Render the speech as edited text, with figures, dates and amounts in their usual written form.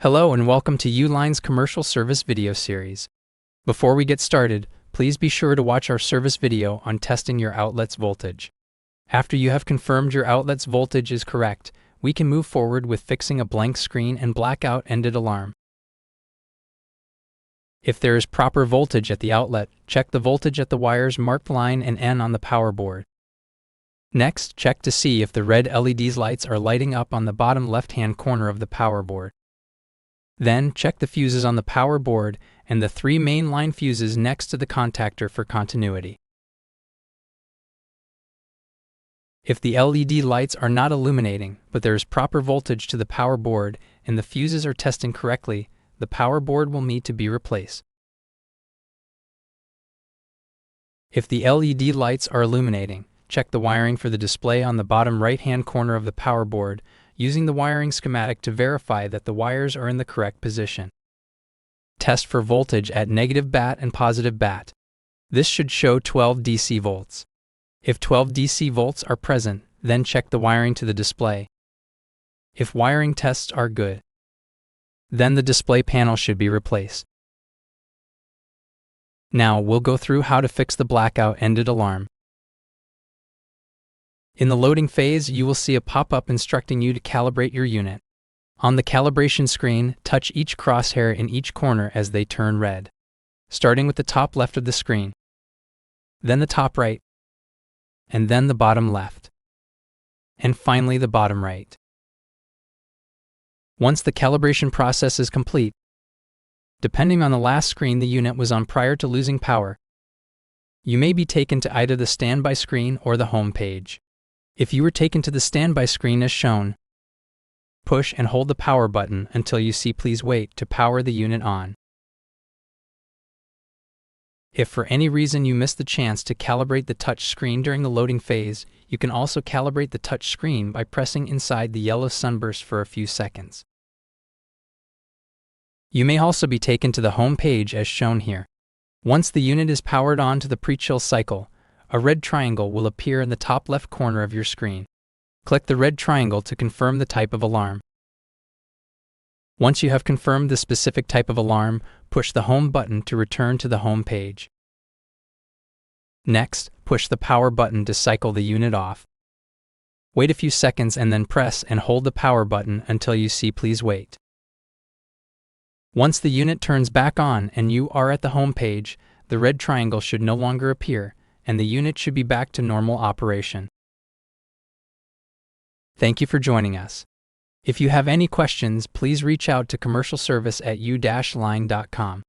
Hello and welcome to Uline's commercial service video series. Before we get started, please be sure to watch our service video on testing your outlet's voltage. After you have confirmed your outlet's voltage is correct, we can move forward with fixing a blank screen and blackout ended alarm. If there is proper voltage at the outlet, check the voltage at the wires marked line and N on the power board. Next, check to see if the red LED lights are lighting up on the bottom left-hand corner of the power board. Then, check the fuses on the power board and the 3 main line fuses next to the contactor for continuity. If the LED lights are not illuminating, but there is proper voltage to the power board and the fuses are testing correctly, the power board will need to be replaced. If the LED lights are illuminating, check the wiring for the display on the bottom right-hand corner of the power board using the wiring schematic to verify that the wires are in the correct position. Test for voltage at negative bat and positive bat. This should show 12 DC volts. If 12 DC volts are present, then check the wiring to the display. If wiring tests are good, then the display panel should be replaced. Now we'll go through how to fix the blackout ended alarm. In the loading phase, you will see a pop-up instructing you to calibrate your unit. On the calibration screen, touch each crosshair in each corner as they turn red, starting with the top left of the screen, then the top right, and then the bottom left, and finally the bottom right. Once the calibration process is complete, depending on the last screen the unit was on prior to losing power, you may be taken to either the standby screen or the home page. If you were taken to the standby screen as shown, push and hold the power button until you see "Please wait" to power the unit on. If for any reason you missed the chance to calibrate the touch screen during the loading phase, you can also calibrate the touch screen by pressing inside the yellow sunburst for a few seconds. You may also be taken to the home page as shown here. Once the unit is powered on to the pre-chill cycle, a red triangle will appear in the top left corner of your screen. Click the red triangle to confirm the type of alarm. Once you have confirmed the specific type of alarm, push the home button to return to the home page. Next, push the power button to cycle the unit off. Wait a few seconds and then press and hold the power button until you see "Please wait." Once the unit turns back on and you are at the home page, the red triangle should no longer appear, and the unit should be back to normal operation. Thank you for joining us. If you have any questions, please reach out to commercialservice@u-line.com.